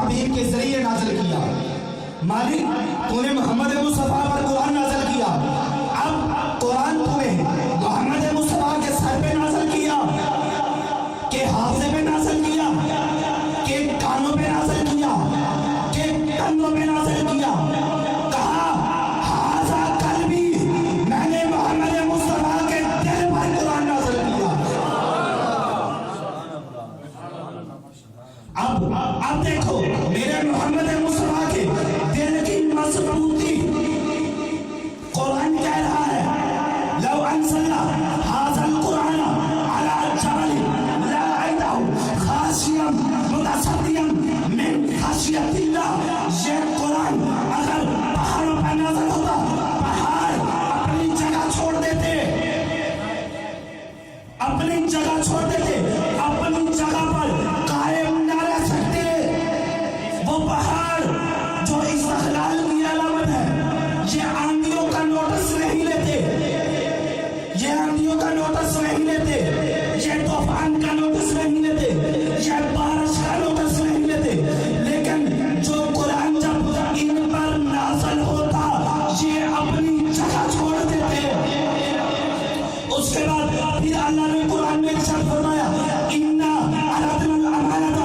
حبیب کے ذریعے نازل کیا، مالک تو نے محمد مصطفیٰ پر قرآن نازل کیا، اب قرآن تو نے محمد مصطفیٰ کے سر پہ نازل کیا کہ حافظے پہ نازل کیا کہ کانوں پہ نازل کیا کہ کندھوں پہ نازل کیا؟ کہا ھذا قلبی، میں نے محمد مصطفیٰ کے دل پر قرآن نازل کیا۔ اب دیکھو میرے محمد مصطفیٰ کے دل کی مضبوطی، قرآن کہہ رہا ہے لو انزلنا ھذا القرآن علی جبل لرأیتہ خاشعا متصدعا من خشیۃ اللہ، یہ قرآن اگر پہاڑوں پر نازل ہوتا پہاڑ اپنی جگہ چھوڑ دیتے، اپنی جگہ چھوڑ دیتے، اپنی جگہ پر قائم نہ رہ سکتے۔ وہ پہاڑ جو استقلال کی علامت ہے، یہ آندھیوں کا نوٹس نہیں لیتے، یہ آندھیوں کا نوٹس نہیں لیتے، یہ طوفان کا نوٹس نہیں لیتے، یہ بارش کا نوٹس نہیں لیتے، لیکن جو قرآن جب ان پر نازل ہوتا یہ اپنی جگہ چھوڑ دیتے۔ اس کے بعد پھر اللہ نے قرآن میں ارشاد فرمایا اِنَّا عَرَضْنَا الْأَمَانَةَ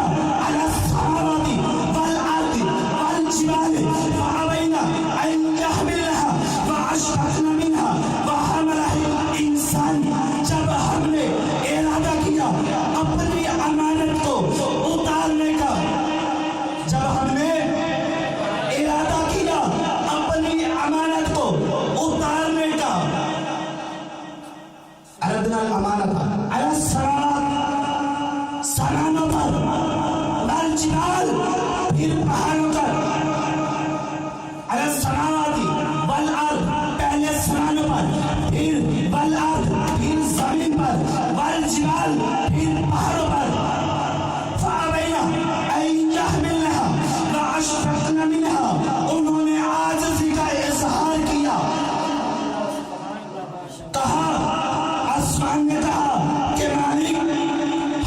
عَلَى السَّمَاوَاتِ وَالْأَرْضِ وَالْجِبَالِ فَأَبَيْنَ أَن يَحْمِلْنَهَا وَأَشْفَقْنَ مِنْهَا وَحَمَلَهَا الْإِنسَانُ، جب ہم نے ارادہ کیا اپنی امانت کو اتارنے کا، جب ہم نے ارادہ کیا اپنی امانت کو اتارنے کا، عرضنا الامانۃ علی السماوات، سمانوں پر، والجبال، پھر پہاڑوں پر، علی السماوات والارض، پہلے سمانوں پر، پھر والارض، پھر زمین پر، والجبال، پھر پہاڑوں پر، فابین ان یحملنها واشفقن منها، انہوں نے عاجزی کا اظہار کیا، کہا آسمان نے کہا کہ مالک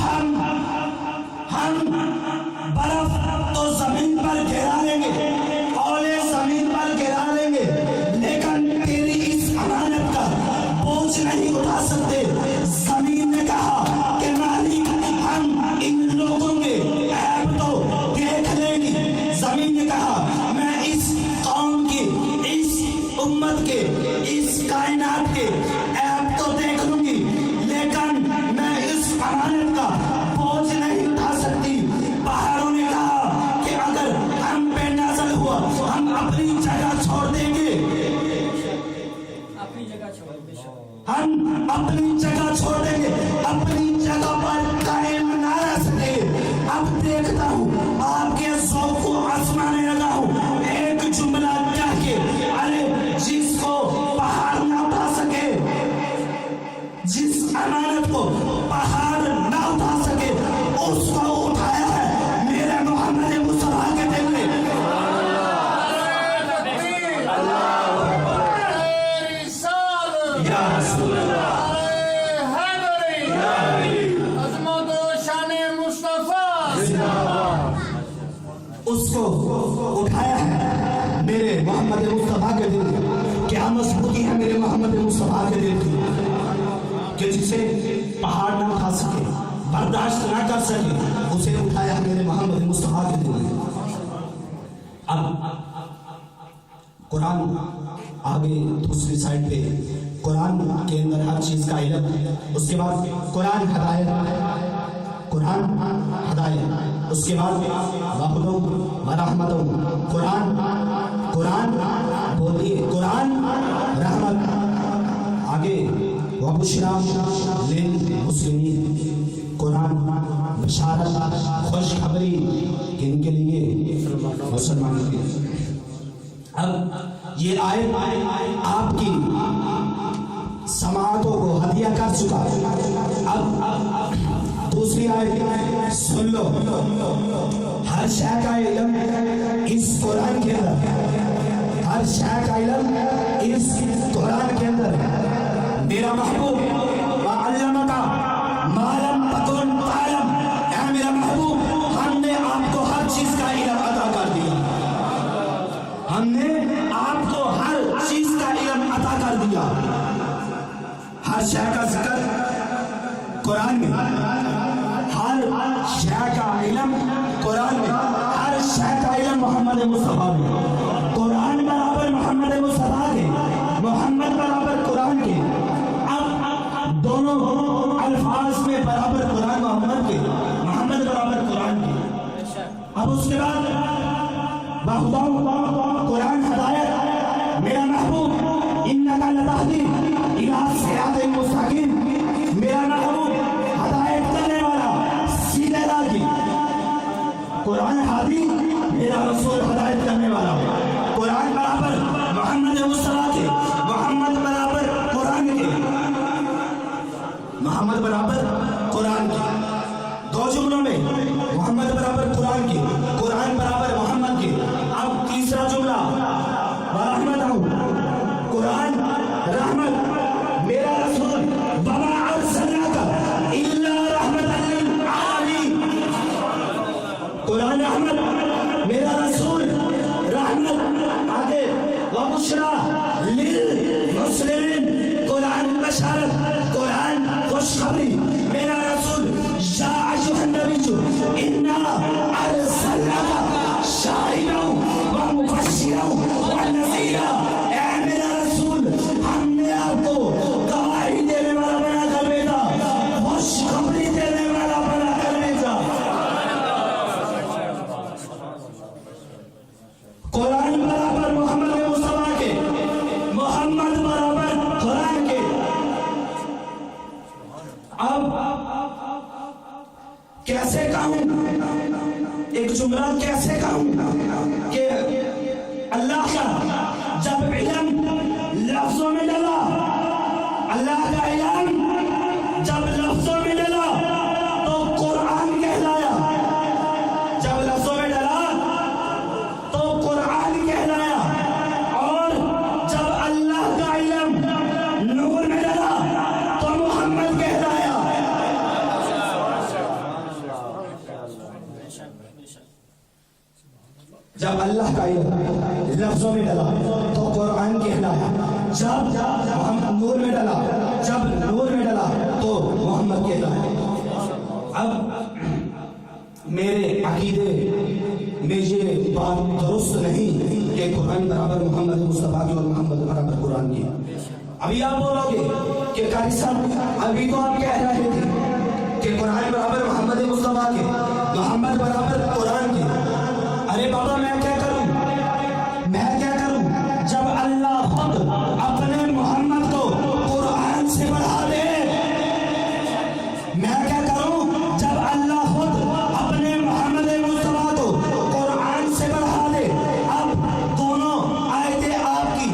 ہم برف تو زمین پر گرا لیں گے، اولے زمین پر گرا لیں گے، لیکن تیری اس امانت کا بوجھ نہیں اٹھا سکتے۔ زمین نے کہا کہ مالک ہم ان لوگوں کے عیب تو دیکھ لیں گے، زمین نے کہا میں اس قوم کی، اس امت کے، اس کائنات کے عیب تو دیکھ لوں گی، لیکن میں اس امانت کا بوجھ نہیں اٹھا سکتی۔ پہاڑوں نے کہا کہ اگر ہم پہ نازل ہوا ہم اپنی جگہ چھوڑ دیں گے، ہم اپنی جگہ چھوڑ دیں گے، اپنی جگہ پر قائم نہ رہ سکے۔ اب دیکھتا ہوں آپ کے ذوق کو آزمانے لگا ہوں، ایک جملہ کہہ کے، ارے جس کو پہاڑ نہ اٹھا سکے، جس امانت کو پہاڑ نہ اٹھا سکے، اس کو اٹھایا ہے میرے محمد مصطفیٰ کے دل نے۔ یا رسول اللہ، اس کو اٹھایا ہے میرے محمد مصطفیٰ کے دل نے۔ کیا مضبوطی ہے میرے محمد مصطفیٰ کے دل کی کہ جسے پہاڑ نہ اٹھا سکے، برداشت نہ کر سکے، اسے اٹھایا ہے میرے محمد مصطفیٰ کے دل نے۔ اب قرآن آگے دوسری سائڈ پہ قرآن کے اندر ہر چیز کا علم ہے، اس کے بعد قرآن ہدایت، قرآن ہدایت، اس کے بعد وَهُدًى وَرَحْمَةً، قرآن بولیے، قرآن رحمت، آگے وَبُشْرَىٰ لِلْمُسْلِمِينَ، قرآن بشارت، خوشخبری کن کے لیے؟ مسلمانوں کے لیے۔ اب یہ آیت آپ کی سماعتوں کو ہدیہ کر چکا، اب دوسری آیت سن لو۔ ہر شے کا علم اس قرآن کے اندر، ہر شے کا علم اس قرآن کے اندر۔ میرا محبوب وَعَلَّمَكَ مَا لَمْ تَكُنْ تَعْلَمْ، اے میرا محبوب ہم نے آپ کو ہر چیز کا علم دیا. ہر شے کا ذکر قرآن میں, ہر شے کا علم قرآن میں, ہر شے کا علم محمد مصطفیٰ میں. قرآن برابر محمد مصطفیٰ کے, محمد برابر قرآن کے. اب دونوں الفاظ میں برابر قرآن محمد کے, محمد برابر قرآن کے. اب اس کے بعد قرآن ہدایت, میرا محبوب انک لتہدی الی صراط مستقیم, میرا محبوب ہدایت کرنے والا سیدھے راہ کی. قرآن ہادی, میرا رسول ہدایت کرنے والا. قرآن برابر محمد مصطفیٰ کے, محمد برابر قرآن کے, محمد برابر قرآن کے. دو جملوں میں محمد برابر قرآن کے, قرآن برابر محمد کے. اب تیسرا جملہ ورحمت ہوں, قرآن رحمت, میرا رسول وما ارسلناک الا رحمتا للعالمین. قرآن رحمت, میرا رسول رحمت. آگے وبشری للمسلمین, قرآن بشارت, قرآن خوشخبری. میرا رسول یا ایھا النبی انا ارسلناک شاہدا ومبشرا ونذیرا. اے میرا رسول, ہم نے آپ کو گواہی دینے والا بنا کر بھیجا, خوشخبری دینے والا بنا کر بھیجا. قرآن برابر محمد مصطفیٰ کے, محمد برابر قرآن کے. اب کیسے کہوں, ایک جملہ کیسے کہوں کہ اللہ کا جب علم لفظوں میں ڈلا, اللہ کا علم جب لفظوں میں ڈلا تو قرآن کہلایا. جب لفظوں میں ڈلا تو قرآن کہلایا. اور جب اللہ کا علم نور میں ڈلا تو محمد کہلایا. جب اللہ کا علم لفظوں میں ڈلا تو قرآن کہلایا. جب نور میں ڈلا, جب نور میں ڈلا تو محمد کہلایا. اب میرے عقیدے میں یہ بات درست نہیں کہ قرآن برابر محمد مصطفیٰ کی اور محمد برابر قرآن کی. ابھی آپ بولو گے کہ قاری صاحب ابھی تو آپ کہہ رہے تھے کہ قرآن برابر محمد مصطفیٰ کے, محمد برابر قرآن کے. ارے بابا میں کیا کروں, میں کیا کروں جب اللہ خود اپنے محمد کو قرآن سے بڑھا دے. میں کیا کروں جب اللہ خود اپنے محمد مصطفیٰ کو قرآن سے بڑھا دے. اب دونوں آیتیں آپ کی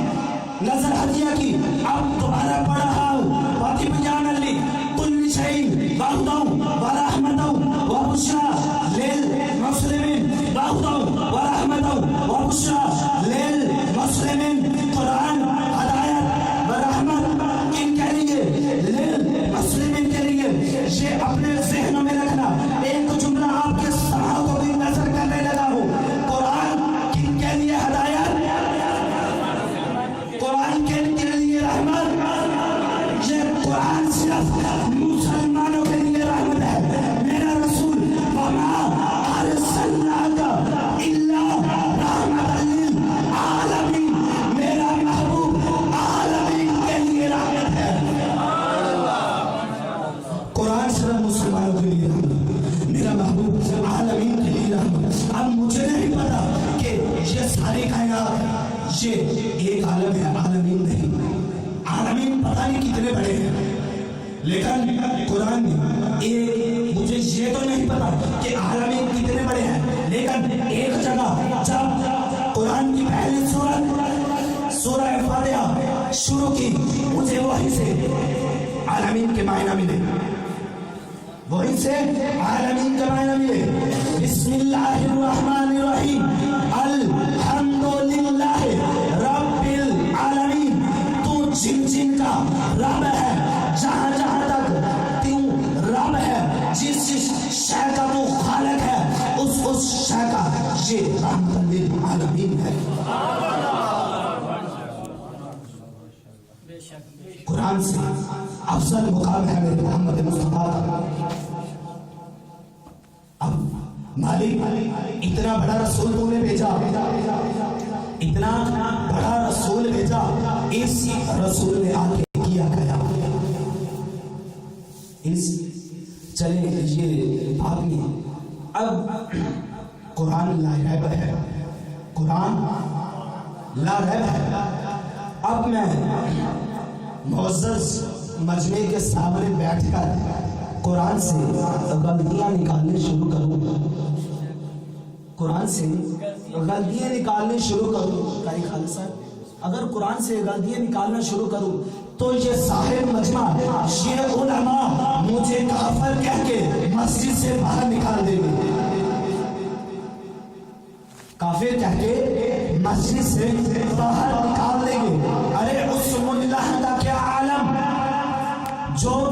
نظر ہدیہ کی اب دوبارہ پڑھ رہا ہوں. وَتِبْيَانًا لِكُلِّ شَيْءٍ وَهُدًى وَرَحْمَةً وَبُشْرَى لِلْمُسْلِمِينَ. وبشرى للمسلمین. قرآن ہدایت برحمت کن کے لیے, للمسلمین کے لیے. یہ اپنے ذہنوں میں رکھنا. ایک جملہ آپ کے سماع کو بھی نظر کرنے لگا ہوں. قرآن کن کے لیے ہدایت, قرآن کن کے لیے رحمت. یہ قرآن صرف مسلمانوں کے لیے رحمت ہے. میرا رسول وما ارسلناک الا رحمتا للعالمین, میرا محبوب عالمین کے لیے رحمت ہے. قرآن صرف مسلمانوں کے لیے رحمت, میرا محبوب عالمین کے لیے رحمت. اب مجھے نہیں پتا کہ یہ ساری کائنات یہ ایک عالم ہے, عالمین نہیں. عالمین پتہ نہیں کتنے بڑے ہیں, لیکن قرآن میں ایک, مجھے یہ تو نہیں پتا کہ عالمین کتنے بڑے ہیں, لیکن ایک جگہ جب قرآن کی پہلی سورہ فاتحہ شروع کی مجھے وہیں سے عالمین کے معنی ملے, وہیں سے عالمین کے معنی ملے. بسم اللہ الرحمن الرحیم الحمدللہ رب العالمین. تو جن جن کا رب ہے, جہاں جہاں تک تو رب ہے, جس جس شے کا تو خالق ہے, اس شے کا یہ رحمت للعالمین ہے. قرآن سے افضل مقام ہے میرے محمد مصطفیٰ کا. اب مالک اتنا بڑا رسول تم نے بھیجا, اتنا بڑا رسول بھیجا, اس رسول نے آ کے کیا گیا اس چلے یہ بات نہیں. اب قرآن لا ریب ہے, قرآن لا ریب ہے. اب میں معزز مجمع کے سامنے بیٹھ کر قرآن سے غلطیاں نکالنے شروع کروں, قرآن سے غلطیاں نکالنے شروع کروں. قاری خالد صاحب, اگر قرآن سے غلطیاں نکالنا شروع کروں تو یہ صاحب مجمع, یہ علماء مجھے کافر کہہ کے مسجد سے باہر نکال دیں گے, کافر کہہ کے مسجد سے باہر نکال دیں گے. ارے اس ملا کا کیا عالم جو